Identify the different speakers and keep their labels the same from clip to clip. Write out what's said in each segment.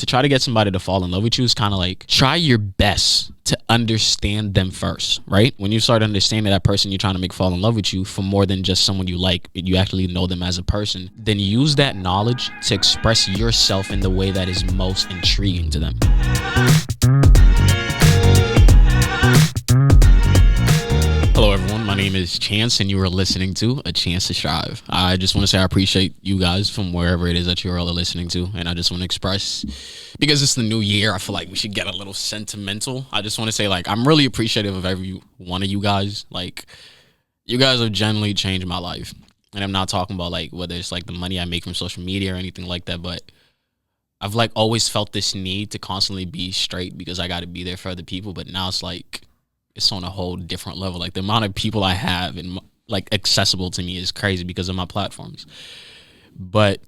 Speaker 1: to try to get somebody to fall in love with you is kind of like try your best to understand them first, right? When you start understanding that person you're trying to make fall in love with you for more than just someone you like, you actually know them as a person, then use that knowledge to express yourself in the way that is most intriguing to them. Hello everyone, my name is Chance and you are listening to A Chance to Strive. I just want to say I appreciate you guys from wherever it is that you're all listening to, and I just want to express, because it's the new year, I feel like we should get a little sentimental. I just want to say, like, I'm really appreciative of every one of you guys. Like, you guys have genuinely changed my life, and I'm not talking about like whether it's like the money I make from social media or anything like that, but I've like always felt this need to constantly be straight because I got to be there for other people. But now it's like it's on a whole different level. Like the amount of people I have and like accessible to me is crazy because of my platforms. But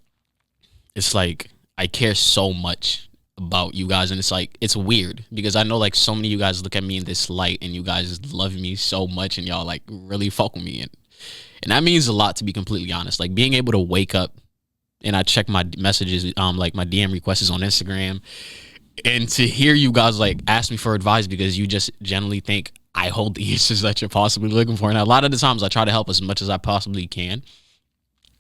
Speaker 1: it's like I care so much about you guys, and it's like it's weird because I know like so many of you guys look at me in this light and you guys love me so much and y'all like really fuck with me, and that means a lot, to be completely honest. Like being able to wake up and I check my messages, like my DM requests on Instagram, and to hear you guys like ask me for advice because you just generally think I hold the answers that you're possibly looking for. And a lot of the times I try to help as much as I possibly can,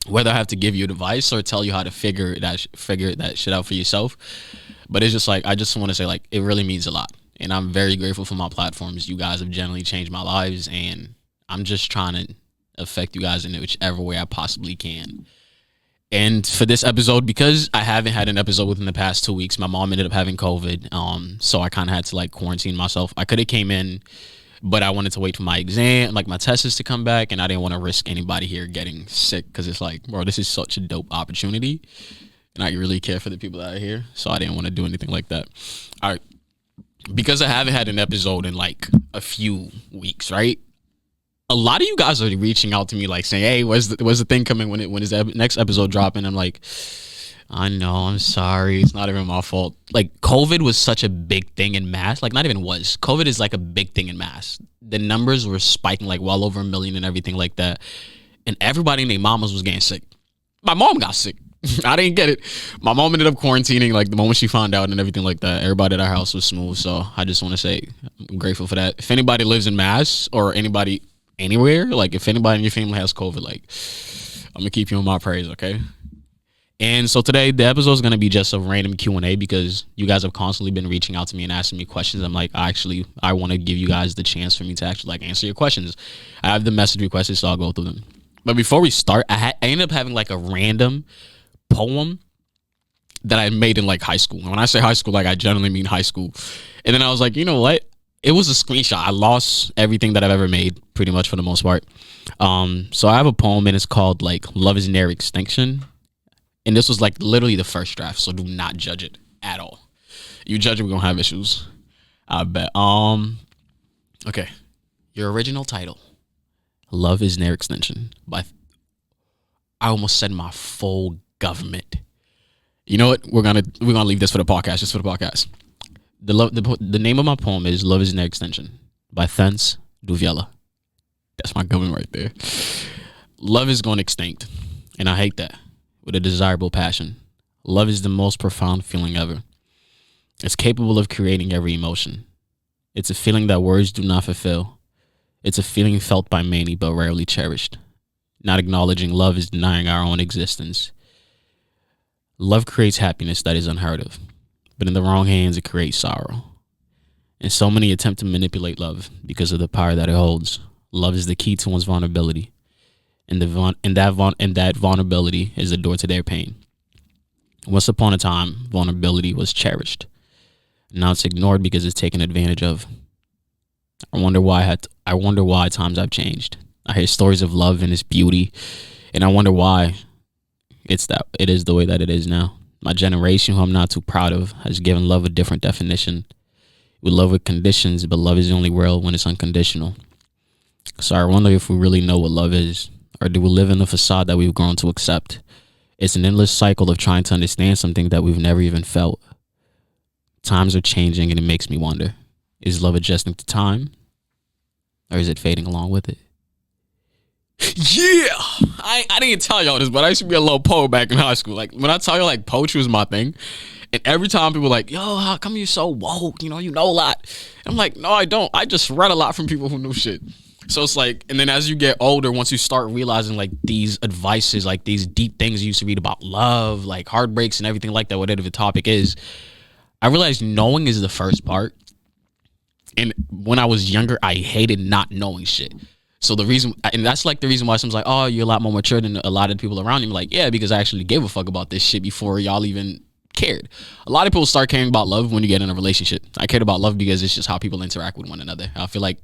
Speaker 1: whether I have to give you advice or tell you how to figure that shit out for yourself. But it's just like, I just want to say, like, it really means a lot. And I'm very grateful for my platforms. You guys have generally changed my lives, and I'm just trying to affect you guys in whichever way I possibly can. And for this episode, because I haven't had an episode within the past 2 weeks, my mom ended up having COVID. So I kind of had to like quarantine myself. I could have came in, but I wanted to wait for my exam, like my tests to come back. And I didn't want to risk anybody here getting sick because it's like, bro, this is such a dope opportunity. And I really care for the people that are here. So I didn't want to do anything like that. All right. Because I haven't had an episode in like a few weeks, right? A lot of you guys are reaching out to me like saying, hey, where's the thing coming when is the next episode dropping? I'm like, I know, I'm sorry. It's not even my fault. Like COVID was such a big thing in mass. Like not even was. COVID is like a big thing in mass. The numbers were spiking like well over 1 million and everything like that. And everybody and their mamas was getting sick. My mom got sick. I didn't get it. My mom ended up quarantining like the moment she found out and everything like that. Everybody at our house was smooth. So I just want to say I'm grateful for that. If anybody lives in mass or anybody anywhere, like if anybody in your family has COVID, like I'm gonna keep you in my prayers, okay? And so today the episode is gonna be just a random Q&A because you guys have constantly been reaching out to me and asking me questions. I'm like, I want to give you guys the chance for me to actually like answer your questions. I have the message requests, so I'll go through them. But before we start, I ended up having like a random poem that I made in like high school. And when I say high school, like I generally mean high school. And then I was like, you know what? It was a screenshot. I lost everything that I've ever made, pretty much for the most part. So I have a poem and it's called like Love is Near Extinction. And this was like literally the first draft. So do not judge it at all. You judge it, we're gonna have issues, I bet. Okay. Your original title, Love is Near Extinction, by I almost said my full government. You know what? We're gonna leave this for the podcast, just for the podcast. The name of my poem is Love is Near Extinction by Thence Duviela. That's my government right there. Love is going extinct, and I hate that with a desirable passion. Love is the most profound feeling ever. It's capable of creating every emotion. It's a feeling that words do not fulfill. It's a feeling felt by many but rarely cherished. Not acknowledging love is denying our own existence. Love creates happiness that is unheard of. But in the wrong hands, it creates sorrow. And so many attempt to manipulate love because of the power that it holds. Love is the key to one's vulnerability. And that vulnerability is the door to their pain. Once upon a time, vulnerability was cherished. Now it's ignored because it's taken advantage of. I wonder why times have changed. I hear stories of love and its beauty, and I wonder why it is the way that it is now. My generation, who I'm not too proud of, has given love a different definition. We love with conditions, but love is only real when it's unconditional. So I wonder if we really know what love is, or do we live in a facade that we've grown to accept? It's an endless cycle of trying to understand something that we've never even felt. Times are changing, and it makes me wonder, is love adjusting to time, or is it fading along with it? Yeah, I didn't tell y'all this, but I used to be a little poet back in high school. Like when I tell you, like poetry was my thing, and every time people were like, "Yo, how come you so woke? You know a lot." I'm like, no, I don't. I just read a lot from people who knew shit. So it's like, and then as you get older, once you start realizing like these advices, like these deep things you used to read about love, like heartbreaks and everything like that, whatever the topic is, I realized knowing is the first part. And when I was younger, I hated not knowing shit. So the reason, and that's like the reason why someone's like, oh, you're a lot more mature than a lot of the people around you. I'm like, yeah, because I actually gave a fuck about this shit before y'all even cared. A lot of people start caring about love when you get in a relationship. I cared about love because it's just how people interact with one another. I feel like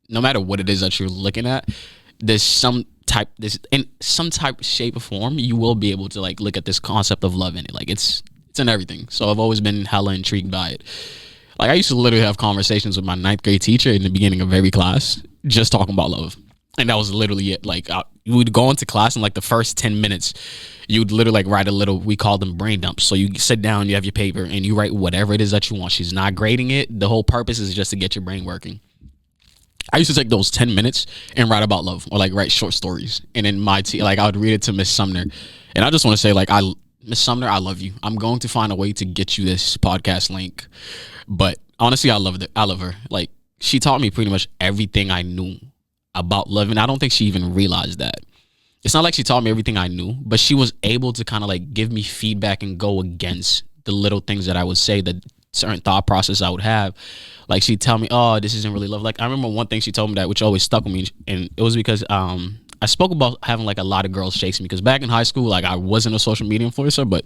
Speaker 1: no matter what it is that you're looking at, there's in some type, shape, or form, you will be able to like look at this concept of love in it. Like it's in everything. So I've always been hella intrigued by it. Like I used to literally have conversations with my ninth grade teacher in the beginning of every class, just talking about love. And that was literally it. Like you would go into class and like the first 10 minutes, you would literally like write a little, we call them brain dumps. So you sit down, you have your paper and you write whatever it is that you want. She's not grading it. The whole purpose is just to get your brain working. I used to take those 10 minutes and write about love or like write short stories. And in like I would read it to Miss Sumner. And I just want to say like, Miss Sumner, I love you. I'm going to find a way to get you this podcast link. But honestly, I love her. Like she taught me pretty much everything I knew about love. And I don't think she even realized that. It's not like she taught me everything I knew, but she was able to kind of like give me feedback and go against the little things that I would say, the certain thought process I would have. Like she'd tell me, oh, this isn't really love. Like I remember one thing she told me that which always stuck with me. And it was because I spoke about having like a lot of girls chasing me. Because back in high school, like I wasn't a social media influencer, but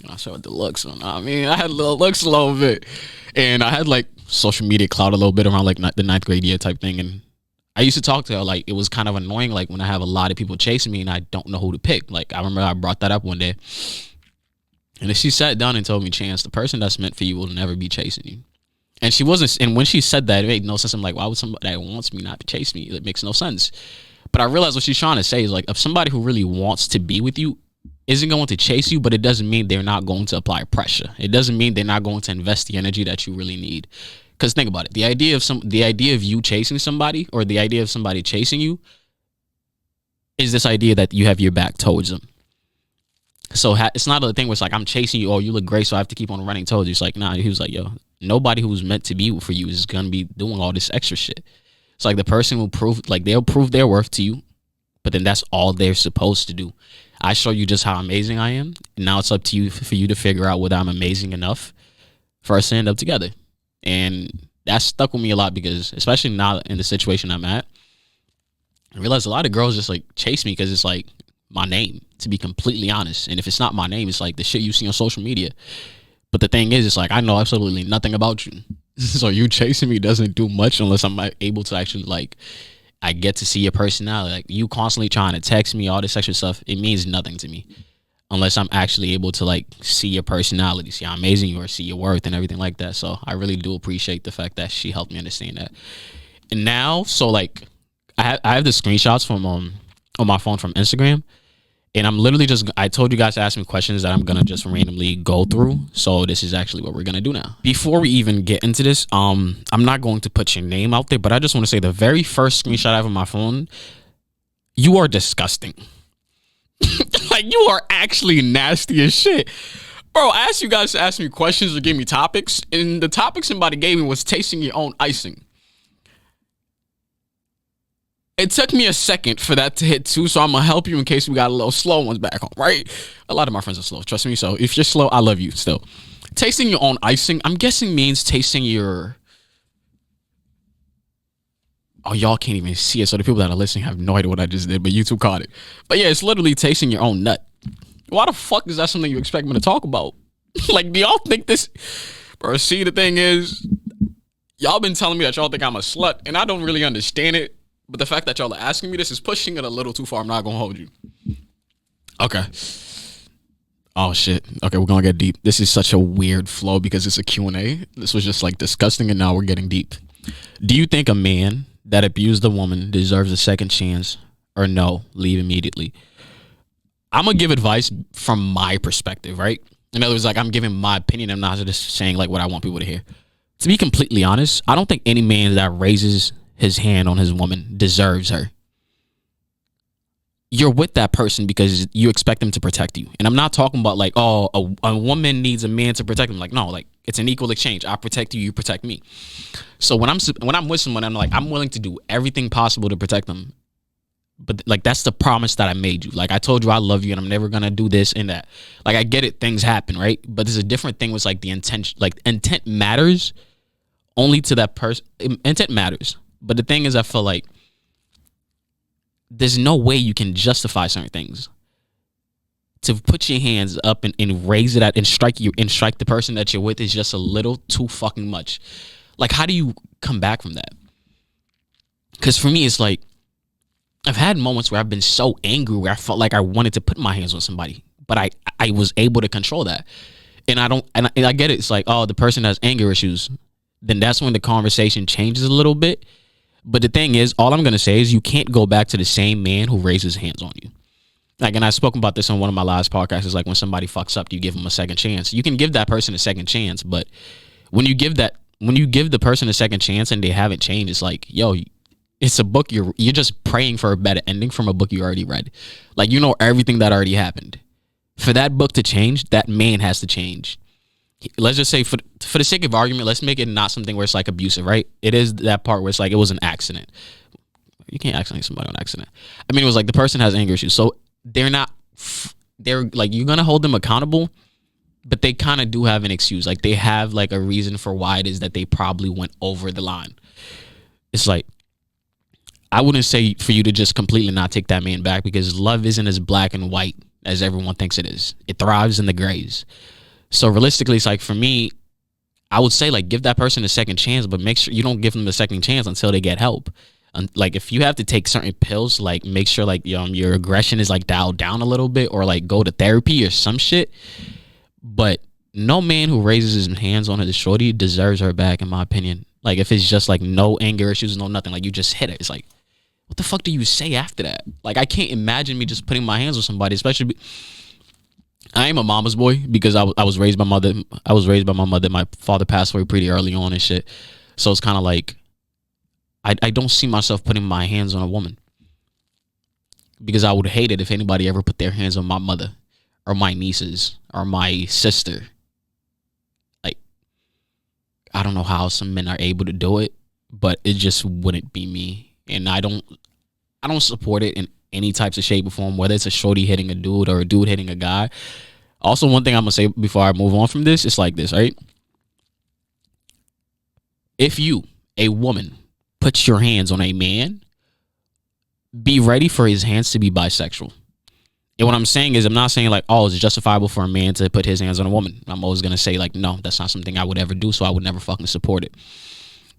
Speaker 1: I showed the looks. I mean, I had little looks a little bit. And I had like social media clout a little bit around like the ninth grade year type thing. And I used to talk to her, like it was kind of annoying, like when I have a lot of people chasing me and I don't know who to pick. Like I remember I brought that up one day. And then she sat down and told me, Chance, the person that's meant for you will never be chasing you. And she wasn't, and when she said that, it made no sense. I'm like, why would somebody that wants me not chase me? It makes no sense. But I realized what she's trying to say is like, if somebody who really wants to be with you isn't going to chase you, but it doesn't mean they're not going to apply pressure. It doesn't mean they're not going to invest the energy that you really need. Because think about it, the idea of you chasing somebody or the idea of somebody chasing you is this idea that you have your back towards them. So it's not a thing where it's like, I'm chasing you, oh, you look great, so I have to keep on running towards you. It's like, nah, he was like, yo, nobody who's meant to be for you is going to be doing all this extra shit. It's like the person will they'll prove their worth to you, but then that's all they're supposed to do. I show you just how amazing I am, and now it's up to you for you to figure out whether I'm amazing enough for us to end up together. And that stuck with me a lot because, especially now in the situation I'm at, I realized a lot of girls just like chase me because it's like my name, to be completely honest. And if it's not my name, it's like the shit you see on social media. But the thing is, it's like I know absolutely nothing about you. So you chasing me doesn't do much unless I'm able to actually like, I get to see your personality. Like you constantly trying to text me, all this extra stuff, it means nothing to me unless I'm actually able to like see your personality, see how amazing you are, see your worth and everything like that. So I really do appreciate the fact that she helped me understand that. And now, so like I have the screenshots from on my phone from Instagram. And I'm literally I told you guys to ask me questions that I'm going to just randomly go through. So this is actually what we're going to do now. Before we even get into this, I'm not going to put your name out there, but I just want to say the very first screenshot I have on my phone, you are disgusting. Like you are actually nasty as shit. Bro, I asked you guys to ask me questions or give me topics. And the topic somebody gave me was tasting your own icing. It took me a second for that to hit too, so I'm going to help you in case we got a little slow ones back home, right? A lot of my friends are slow, trust me. So if you're slow, I love you still. Tasting your own icing, I'm guessing means tasting your... Oh, y'all can't even see it, so the people that are listening have no idea what I just did, but YouTube caught it. But yeah, it's literally tasting your own nut. Why the fuck is that something you expect me to talk about? Like, do y'all think this... Bro, see, the thing is, y'all been telling me that y'all think I'm a slut, and I don't really understand it. But the fact that y'all are asking me this is pushing it a little too far. I'm not going to hold you. Okay. Oh, shit. Okay, we're going to get deep. This is such a weird flow because it's a Q&A. This was just like disgusting, and now we're getting deep. Do you think a man that abused a woman deserves a second chance, or no, leave immediately? I'm going to give advice from my perspective, right? In other words, like I'm giving my opinion. I'm not just saying like what I want people to hear. To be completely honest, I don't think any man that raises his hand on his woman deserves her. you're with that person because you expect them to protect you. And I'm not talking about like, oh, a woman needs a man to protect them. Like, no, like it's an equal exchange. I protect you, you protect me. So when I'm with someone, I'm like, I'm willing to do everything possible to protect them. But like that's the promise that I made you. Like I told you I love you and I'm never gonna do this and that. Like I get it, things happen, right? But there's a different thing with like the intention. Like intent matters only to that person. Intent matters. But the thing is, I feel like there's no way you can justify certain things. To put your hands up and raise it out and strike the person that you're with is just a little too fucking much. Like how do you come back from that? Because for me, it's like I've had moments where I've been so angry where I felt like I wanted to put my hands on somebody, but I was able to control that. And I get it. It's like, oh, the person has anger issues. Then that's when the conversation changes a little bit. But the thing is, all I'm going to say is you can't go back to the same man who raises hands on you. Like, and I've spoken about this on one of my last podcasts. It's like when somebody fucks up, you give them a second chance. You can give that person a second chance, but when you give the person a second chance and they haven't changed, it's like, yo, it's a book you're just praying for a better ending from a book you already read. Like, you know everything that already happened. For that book to change, that man has to change. Let's just say for the sake of argument, let's make it not something where it's like abusive, right? It is that part where it's like it was an accident. You can't accident somebody on accident. I mean, it was like the person has anger issues. So they're like, you're going to hold them accountable, but they kind of do have an excuse. Like they have like a reason for why it is that they probably went over the line. It's like, I wouldn't say for you to just completely not take that man back because love isn't as black and white as everyone thinks it is. It thrives in the grays. So realistically, it's like for me, I would say like give that person a second chance, but make sure you don't give them a second chance until they get help. And like if you have to take certain pills, like make sure like your aggression is like dialed down a little bit or like go to therapy or some shit. But no man who raises his hands on his shorty deserves her back, in my opinion. Like if it's just like no anger issues, no nothing, like you just hit it. It's like, what the fuck do you say after that? Like, I can't imagine me just putting my hands on somebody, especially. I am a mama's boy because I was raised by mother. I was raised by my mother. My father passed away pretty early on and shit. So it's kind of like, I don't see myself putting my hands on a woman because I would hate it if anybody ever put their hands on my mother or my nieces or my sister. Like, I don't know how some men are able to do it, but it just wouldn't be me. And I don't support it in any types of shape or form, whether it's a shorty hitting a dude or a dude hitting a guy. Also, one thing I'm going to say before I move on from this, it's like this, right? If you, a woman, puts your hands on a man, be ready for his hands to be bisexual. And what I'm saying is I'm not saying like, oh, it's justifiable for a man to put his hands on a woman. I'm always going to say like, no, that's not something I would ever do, so I would never fucking support it.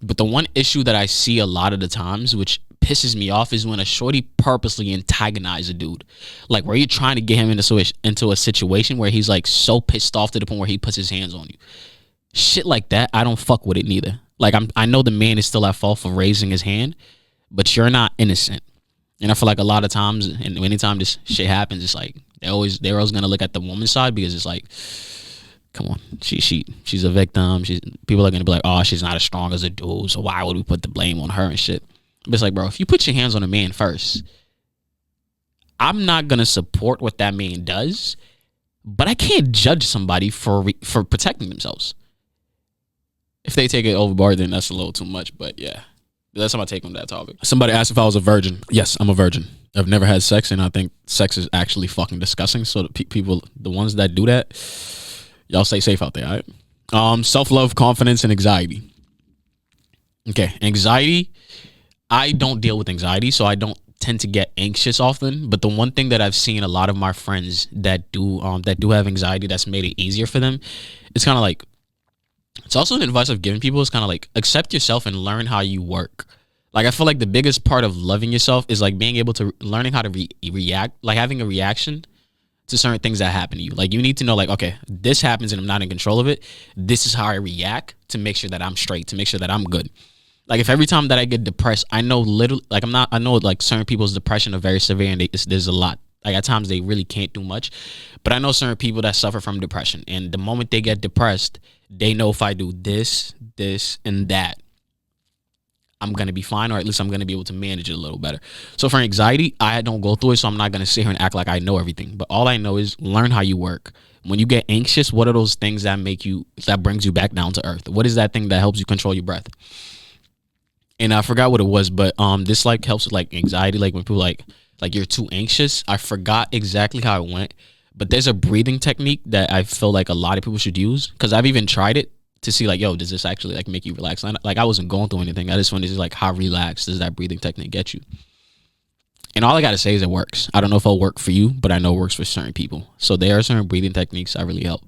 Speaker 1: But the one issue that I see a lot of the times, which pisses me off, is when a shorty purposely antagonizes a dude. Like where you're trying to get him into a situation where he's like so pissed off to the point where he puts his hands on you. Shit like that, I don't fuck with it neither. Like I know the man is still at fault for raising his hand, but you're not innocent. And I feel like a lot of times, and anytime this shit happens, it's like they're always gonna look at the woman's side because it's like, come on, she's a victim. People are gonna be like, oh, she's not as strong as a dude, so why would we put the blame on her and shit? But it's like, bro, if you put your hands on a man first, I'm not gonna support what that man does, but I can't judge somebody for protecting themselves. If they take it overboard, then that's a little too much. But yeah, that's my take on that topic. Somebody asked if I was a virgin. Yes, I'm a virgin. I've never had sex, and I think sex is actually fucking disgusting. So the people, the ones that do that, y'all stay safe out there, all right? Self-love, confidence, and anxiety. Okay, anxiety. I don't deal with anxiety, so I don't tend to get anxious often. But the one thing that I've seen a lot of my friends that do have anxiety that's made it easier for them, it's kind of like, it's also an advice I've given people is kind of like accept yourself and learn how you work. Like I feel like the biggest part of loving yourself is like being able to learning how to react, like having a reaction to certain things that happen to you. Like you need to know like, okay, this happens and I'm not in control of it. This is how I react to make sure that I'm straight, to make sure that I'm good. Like if every time that I get depressed, I know I know like certain people's depression are very severe and there's a lot. Like at times they really can't do much, but I know certain people that suffer from depression, and the moment they get depressed, they know if I do this, and that, I'm gonna be fine, or at least I'm gonna be able to manage it a little better. So for anxiety, I don't go through it, so I'm not gonna sit here and act like I know everything. But all I know is learn how you work. When you get anxious, what are those things that brings you back down to earth? What is that thing that helps you control your breath? And I forgot what it was, but this like helps with like anxiety, like when people like you're too anxious. I forgot exactly how it went, but there's a breathing technique that I feel like a lot of people should use, because I've even tried it to see like, yo, does this actually like make you relax? Like I wasn't going through anything. I just wanted to see like how relaxed does that breathing technique get you? And all I gotta say is it works. I don't know if it'll work for you, but I know it works for certain people. So there are certain breathing techniques that really help.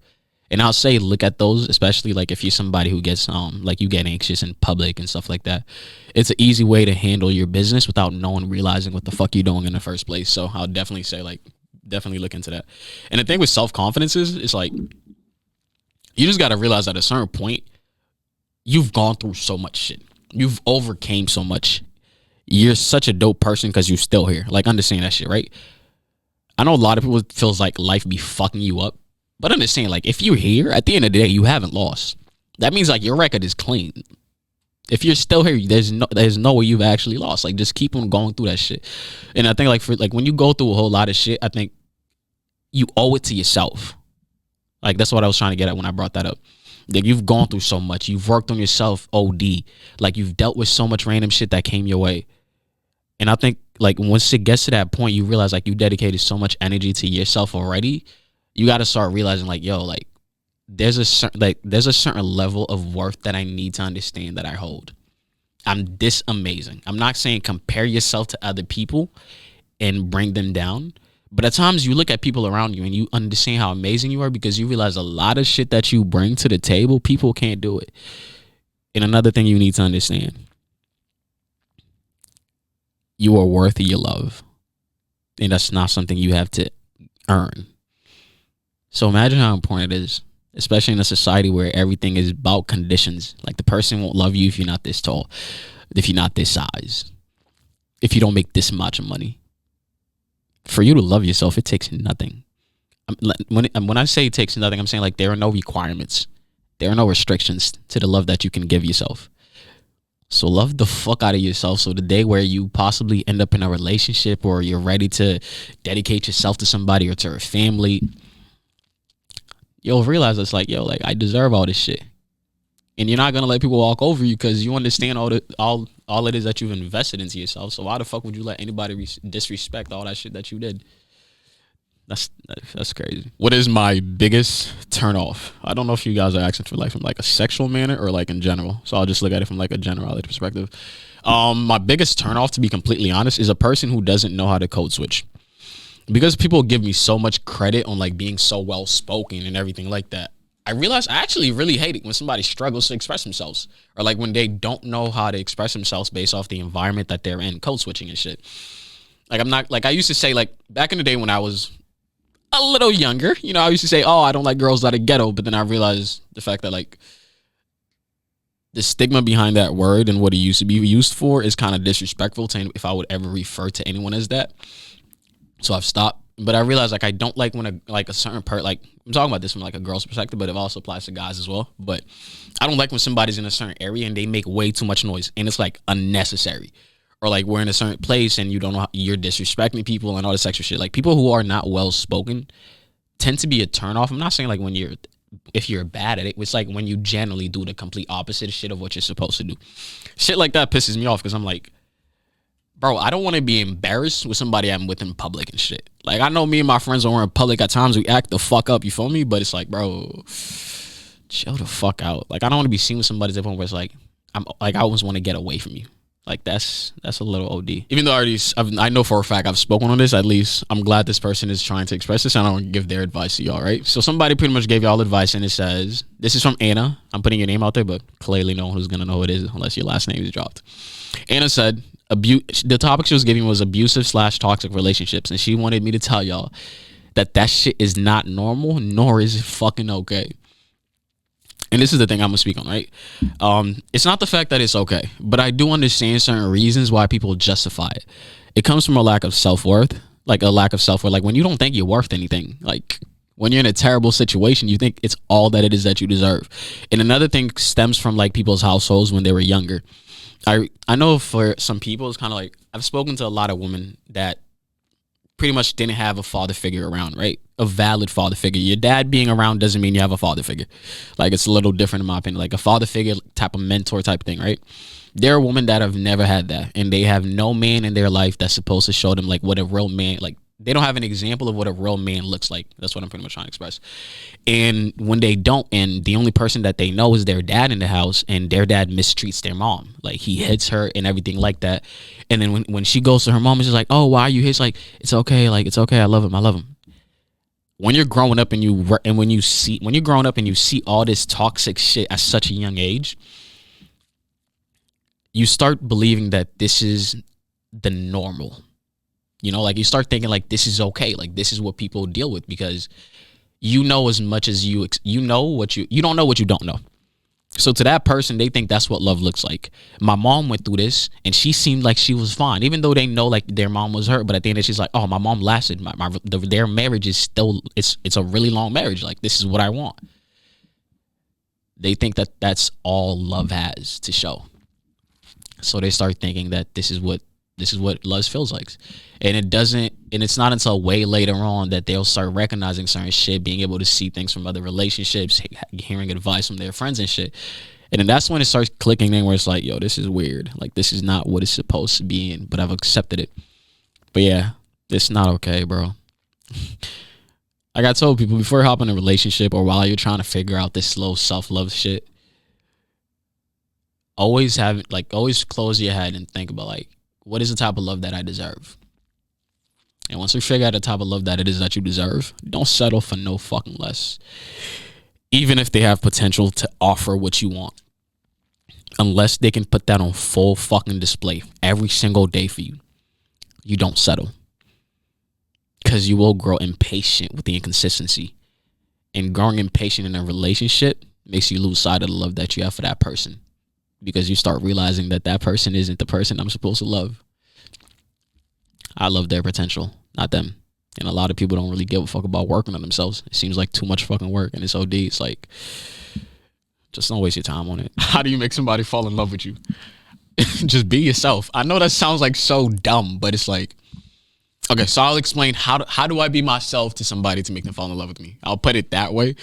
Speaker 1: And I'll say look at those, especially like if you're somebody who gets like you get anxious in public and stuff like that. It's an easy way to handle your business without no one realizing what the fuck you're doing in the first place. So I'll definitely say like definitely look into that. And the thing with self-confidence is it's like you just gotta realize at a certain point you've gone through so much shit. You've overcame so much. You're such a dope person because you're still here. Like understand that shit, right? I know a lot of people feels like life be fucking you up. But understand, like, if you're here, at the end of the day, you haven't lost. That means, like, your record is clean. If you're still here, there's no way you've actually lost. Like, just keep on going through that shit. And I think, like, when you go through a whole lot of shit, I think you owe it to yourself. Like, that's what I was trying to get at when I brought that up. Like, you've gone through so much. You've worked on yourself, OD. Like, you've dealt with so much random shit that came your way. And I think, like, once it gets to that point, you realize, like, you dedicated so much energy to yourself already. You got to start realizing like, yo, like there's a certain level of worth that I need to understand that I hold. I'm this amazing. I'm not saying compare yourself to other people and bring them down. But at times you look at people around you and you understand how amazing you are, because you realize a lot of shit that you bring to the table, people can't do it. And another thing you need to understand, you are worthy of your love. And that's not something you have to earn. So imagine how important it is, especially in a society where everything is about conditions. Like the person won't love you if you're not this tall, if you're not this size, if you don't make this much money. For you to love yourself, it takes nothing. When I say it takes nothing, I'm saying like there are no requirements. There are no restrictions to the love that you can give yourself. So love the fuck out of yourself. So the day where you possibly end up in a relationship or you're ready to dedicate yourself to somebody or to a family, you'll realize it's like, yo, like I deserve all this shit. And you're not gonna let people walk over you because you understand all it is that you've invested into yourself. So why the fuck would you let anybody disrespect all that shit that you did? That's crazy. What is my biggest turn off? I don't know if you guys are asking for like from like a sexual manner or like in general. So I'll just look at it from like a generality perspective. My biggest turn off, to be completely honest, is a person who doesn't know how to code switch. Because people give me so much credit on like being so well spoken and everything like that, I realize I actually really hate it when somebody struggles to express themselves, or like when they don't know how to express themselves based off the environment that they're in, code switching and shit. Like I'm not like I used to say, like back in the day when I was a little younger, you know, I used to say, oh, I don't like girls that are ghetto, but then I realized the fact that like the stigma behind that word and what it used to be used for is kind of disrespectful to if I would ever refer to anyone as that. So I've stopped. But I realized like I don't like when a certain part, like I'm talking about this from like a girl's perspective, but it also applies to guys as well. But I don't like when somebody's in a certain area and they make way too much noise and it's like unnecessary. Or like we're in a certain place and you don't know how, you're disrespecting people and all this extra shit. Like people who are not well spoken tend to be a turnoff. I'm not saying like if you're bad at it, it's like when you generally do the complete opposite shit of what you're supposed to do. Shit like that pisses me off because I'm like, bro, I don't want to be embarrassed with somebody I'm with in public and shit. Like, I know me and my friends when we're in public, at times we act the fuck up, you feel me? But it's like, bro, chill the fuck out. Like, I don't want to be seen with somebody at the point where it's like, I always want to get away from you. Like, that's a little OD. Even though I know for a fact I've spoken on this, at least I'm glad this person is trying to express this and I don't give their advice to y'all, right? So somebody pretty much gave y'all advice and it says, this is from Anna. I'm putting your name out there, but clearly no one who's going to know who it is unless your last name is dropped. Anna said, the topic she was giving was abusive/toxic relationships, and she wanted me to tell y'all that shit is not normal, nor is it fucking okay. And this is the thing I'm gonna speak on, right? It's not the fact that it's okay, but I do understand certain reasons why people justify it. It comes from a lack of self-worth, like when you don't think you're worth anything, like when you're in a terrible situation, you think it's all that it is that you deserve. And another thing stems from like people's households when they were younger. I know for some people it's kind of like I've spoken to a lot of women that pretty much didn't have a father figure around, right? A valid father figure. Your dad being around doesn't mean you have a father figure. Like it's a little different in my opinion. Like a father figure type of mentor type thing, right? There are women that have never had that, and they have no man in their life that's supposed to show them like what a real man like. They don't have an example of what a real man looks like. That's what I'm pretty much trying to express. And when they don't, and the only person that they know is their dad in the house, and their dad mistreats their mom. Like he hits her and everything like that. And then when she goes to her mom, she's like, "Oh, why are you hit?" Like, it's okay. Like, it's okay. I love him. I love him. When you're growing up when you're growing up and you see all this toxic shit at such a young age, you start believing that this is the normal. You know, like you start thinking like this is okay. Like this is what people deal with because you know as much as you know what you don't know what you don't know. So to that person, they think that's what love looks like. My mom went through this and she seemed like she was fine, even though they know like their mom was hurt. But at the end of it, she's like, oh, my mom lasted. Their marriage is still, it's a really long marriage. Like this is what I want. They think that that's all love has to show. So they start thinking that this is what love feels like. And it's not until way later on that they'll start recognizing certain shit, being able to see things from other relationships, hearing advice from their friends and shit. And then that's when it starts clicking in where it's like, yo, this is weird. Like, this is not what it's supposed to be in, but I've accepted it. But yeah, it's not okay, bro. Like I told people, before you hop in a relationship or while you're trying to figure out this slow self-love shit, always close your head and think about like, what is the type of love that I deserve? And once you figure out the type of love that it is that you deserve, don't settle for no fucking less. Even if they have potential to offer what you want. Unless they can put that on full fucking display every single day for you, you don't settle. Because you will grow impatient with the inconsistency. And growing impatient in a relationship makes you lose sight of the love that you have for that person. Because you start realizing that that person isn't the person I'm supposed to love. I love their potential, not them. And a lot of people don't really give a fuck about working on themselves. It seems like too much fucking work, and it's OD. It's like, just don't waste your time on it. How do you make somebody fall in love with you? Just be yourself. I know that sounds like so dumb, but it's like, okay, so I'll explain how do I be myself to somebody to make them fall in love with me. I'll put it that way.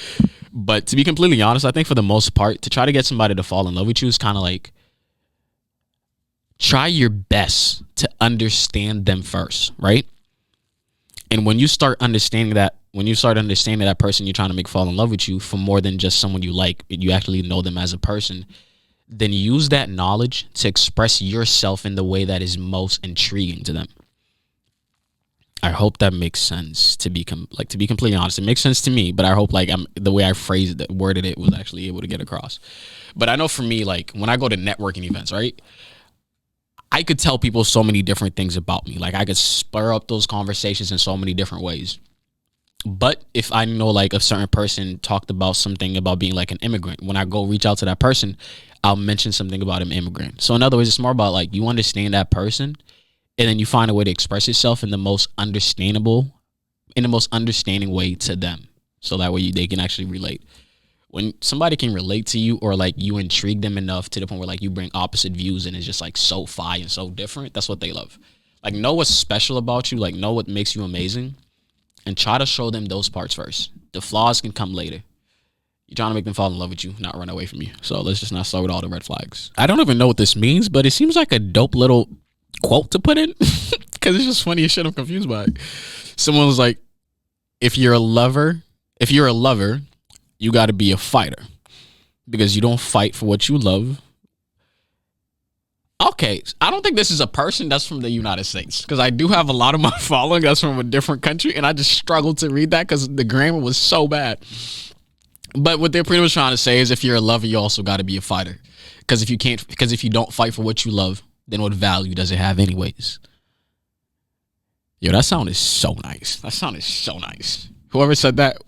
Speaker 1: But to be completely honest, I think for the most part, to try to get somebody to fall in love with you is kind of like, try your best to understand them first, right? And when you start understanding that person you're trying to make fall in love with you for more than just someone you like, you actually know them as a person, then use that knowledge to express yourself in the way that is most intriguing to them. I hope that makes sense. To be completely honest, it makes sense to me, but I hope like the way I phrased it, worded it, was actually able to get across. But I know for me, like when I go to networking events, right, I could tell people so many different things about me. Like I could spur up those conversations in so many different ways. But if I know like a certain person talked about something about being like an immigrant, when I go reach out to that person, I'll mention something about an immigrant. So in other words, it's more about like you understand that person, and then you find a way to express yourself in the most understanding way to them. So that way they can actually relate. When somebody can relate to you, or like you intrigue them enough to the point where like you bring opposite views and it's just like so fire and so different, that's what they love. Like know what's special about you, like know what makes you amazing, and try to show them those parts first. The flaws can come later. You're trying to make them fall in love with you, not run away from you. So let's just not start with all the red flags. I don't even know what this means, but it seems like a dope little quote to put in because it's just funny as shit. I'm confused by it. Someone was like, if you're a lover, you got to be a fighter because you don't fight for what you love. Okay, I don't think this is a person that's from the United States, because I do have a lot of my following that's from a different country, and I just struggled to read that because the grammar was so bad. But what they're pretty much trying to say is if you're a lover, you also got to be a fighter. Because if you don't fight for what you love, then what value does it have anyways? Yo, that sounded so nice. Whoever said that,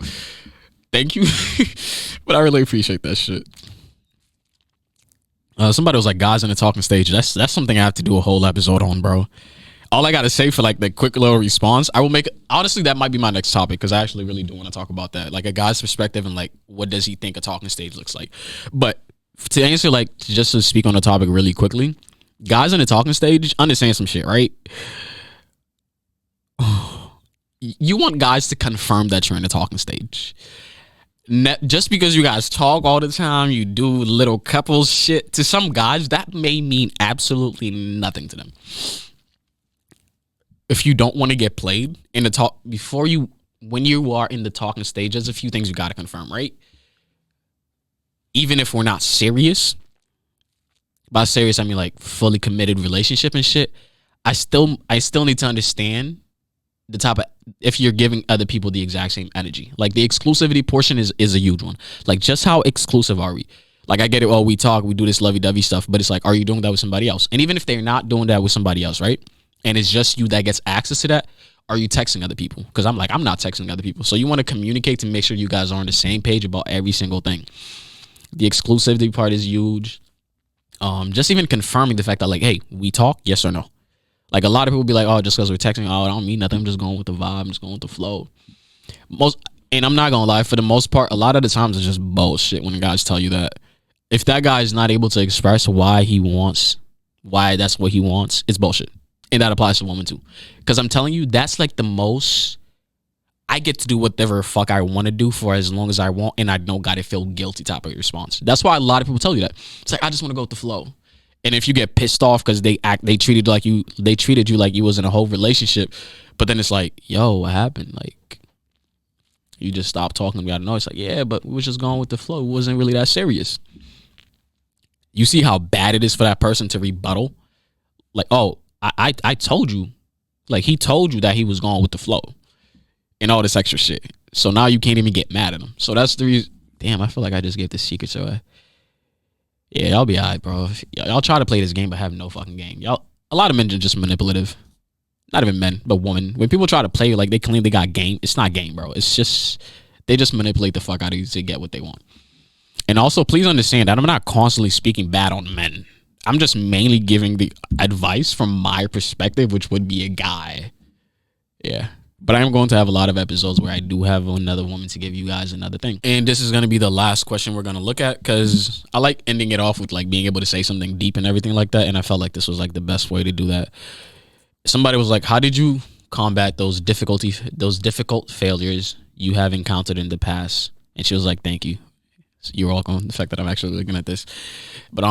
Speaker 1: thank you. But I really appreciate that shit. Somebody was like, guys in the talking stage. That's something I have to do a whole episode on, bro. All I got to say for like the quick little response, I will make, honestly, that might be my next topic, because I actually really do want to talk about that. Like a guy's perspective and like, what does he think a talking stage looks like? But to answer, like, just to speak on the topic really quickly, Guys in the talking stage understand some shit, right? You want guys to confirm that you're in the talking stage. Just because you guys talk all the time, you do little couple shit, to some guys that may mean absolutely nothing to them. If you don't want to get played in the talk before you, when you are in the talking stage, there's a few things you got to confirm, right? Even if we're not serious, by serious I mean like fully committed relationship and shit, I still need to understand the type of, if you're giving other people the exact same energy. Like the exclusivity portion is a huge one. Like, just how exclusive are we? Like, I get it, oh, we talk, we do this lovey-dovey stuff, but it's like, are you doing that with somebody else? And even if they're not doing that with somebody else, right, and it's just you that gets access to that, are you texting other people? Because I'm not texting other people. So you want to communicate to make sure you guys are on the same page about every single thing. The exclusivity part is huge. Just even confirming the fact that, like, hey, we talk, yes or no. Like, a lot of people be like, oh, just because we're texting, oh, I don't mean nothing, I'm just going with the vibe, I'm just going with the flow. And I'm not gonna lie, for the most part, a lot of the times it's just bullshit when guys tell you that. If that guy is not able to express why that's what he wants, it's bullshit. And that applies to women too. Because I'm telling you, that's like the most, I get to do whatever fuck I want to do for as long as I want, and I don't gotta feel guilty type of response. That's why a lot of people tell you that. It's like, I just want to go with the flow. And if you get pissed off because they treated you like you was in a whole relationship, but then it's like, yo, what happened? Like, you just stopped talking. We gotta know. It's like, yeah, but we was just going with the flow. It wasn't really that serious. You see how bad it is for that person to rebuttal? Like, oh, I told you. Like, he told you that he was going with the flow and all this extra shit. So now you can't even get mad at him. So that's the reason. Damn, I feel like I just gave the secrets away. Yeah, y'all be alright, bro. Y'all try to play this game but have no fucking game. Y'all, a lot of men are just manipulative. Not even men, but women. When people try to play like they claim they got game, it's not game, bro. It's just, they just manipulate the fuck out of you to get what they want. And also, please understand that I'm not constantly speaking bad on men. I'm just mainly giving the advice from my perspective, which would be a guy. Yeah. But I am going to have a lot of episodes where I do have another woman to give you guys another thing. And this is going to be the last question we're going to look at, because I like ending it off with like being able to say something deep and everything like that. And I felt like this was like the best way to do that. Somebody was like, how did you combat those difficult failures you have encountered in the past? And she was like, thank you. You're welcome. The fact that I'm actually looking at this. But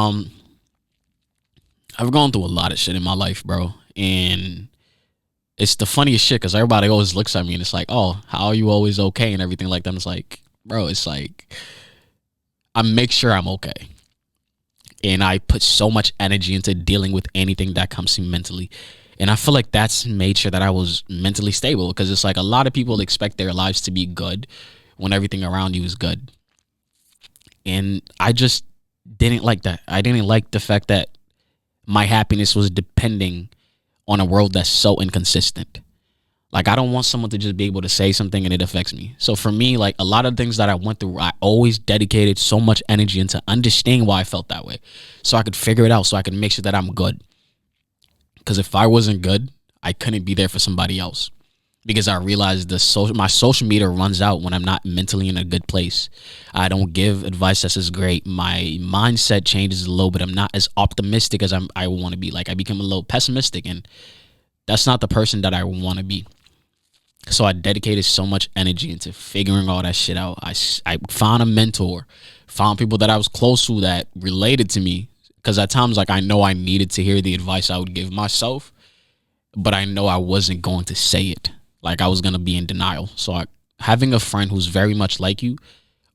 Speaker 1: I've gone through a lot of shit in my life, bro. And it's the funniest shit because everybody always looks at me and it's like, oh, how are you always okay and everything like that. And it's like, bro, it's like, I make sure I'm okay. And I put so much energy into dealing with anything that comes to me mentally. And I feel like that's made sure that I was mentally stable, because it's like a lot of people expect their lives to be good when everything around you is good. And I just didn't like that. I didn't like the fact that my happiness was depending on a world that's so inconsistent. Like, I don't want someone to just be able to say something and it affects me. So for me, like, a lot of things that I went through, I always dedicated so much energy into understanding why I felt that way, so I could figure it out, so I could make sure that I'm good. Because if I wasn't good, I couldn't be there for somebody else. Because I realized my social meter runs out when I'm not mentally in a good place. I don't give advice that's as great. My mindset changes a little bit. I'm not as optimistic as I want to be. Like, I become a little pessimistic, and that's not the person that I want to be. So I dedicated so much energy into figuring all that shit out. I found a mentor, found people that I was close to that related to me. Because at times, like, I know I needed to hear the advice I would give myself, but I know I wasn't going to say it. Like, I was going to be in denial. So having a friend who's very much like you,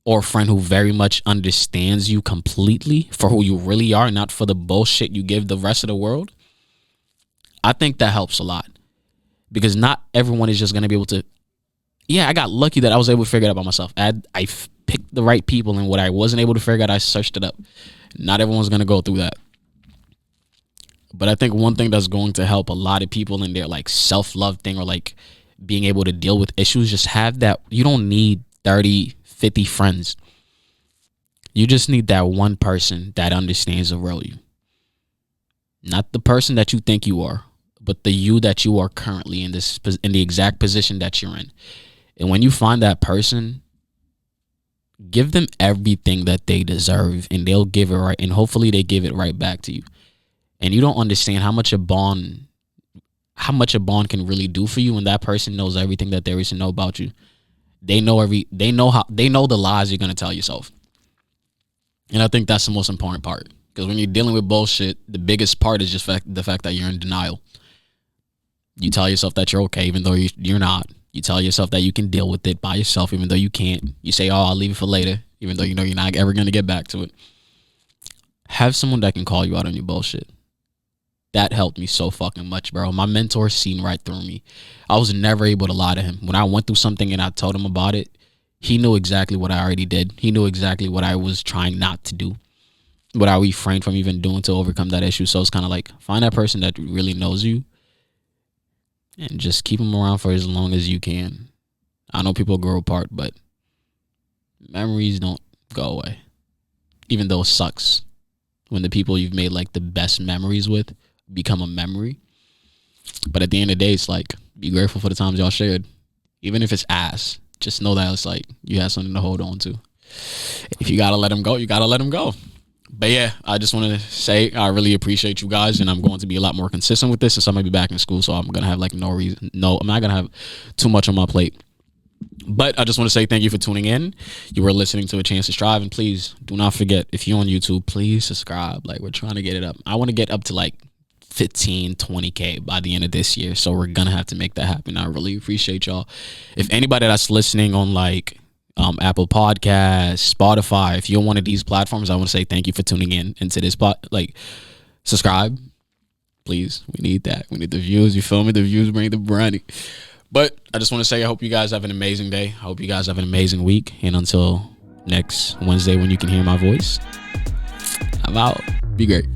Speaker 1: or a friend who very much understands you completely for who you really are, not for the bullshit you give the rest of the world, I think that helps a lot. Because not everyone is just going to be able to. Yeah, I got lucky that I was able to figure it out by myself. I picked the right people, and what I wasn't able to figure out, I searched it up. Not everyone's going to go through that. But I think one thing that's going to help a lot of people in their like self-love thing, or like being able to deal with issues, just have that. You don't need 30, 50 friends. You just need that one person that understands the real you. Not the person that you think you are, but the you that you are currently in the exact position that you're in. And when you find that person, give them everything that they deserve, and they'll give it right. And hopefully they give it right back to you. and you don't understand how much a bond can really do for you when that person knows everything that there is to know about you. They know the lies you're gonna tell yourself. And I think that's the most important part. Because when you're dealing with bullshit, the biggest part is just the fact that you're in denial. You tell yourself that you're okay, even though you're not. You tell yourself that you can deal with it by yourself, even though you can't. You say, oh, I'll leave it for later, even though you know you're not ever going to get back to it. Have someone that can call you out on your bullshit. That helped me so fucking much, bro. My mentor seen right through me. I was never able to lie to him. When I went through something and I told him about it, he knew exactly what I already did. He knew exactly what I was trying not to do, what I refrained from even doing to overcome that issue. So it's kind of like, find that person that really knows you and just keep them around for as long as you can. I know people grow apart, but memories don't go away. Even though it sucks when the people you've made like the best memories with become a memory. But at the end of the day, it's like, be grateful for the times y'all shared. Even if it's ass, just know that it's like you have something to hold on to. If you gotta let them go, you gotta let them go. But yeah, I just want to say I really appreciate you guys, and I'm going to be a lot more consistent with this since I'm gonna be back in school. So I'm gonna have like I'm not gonna have too much on my plate. But I just want to say thank you for tuning in. You were listening to A Chance to Strive, and please do not forget, if you're on YouTube, please subscribe. Like, we're trying to get it up. I want to get up to like 15, 20K by the end of this year. So we're gonna have to make that happen. I really appreciate y'all. If anybody that's listening on like Apple Podcasts, Spotify, if you're on one of these platforms, I want to say thank you for tuning in into this subscribe, please. We need that. We need the views. You feel me? The views bring the branding. But I just want to say I hope you guys have an amazing day. I hope you guys have an amazing week. And until next Wednesday when you can hear my voice, I'm out. Be great.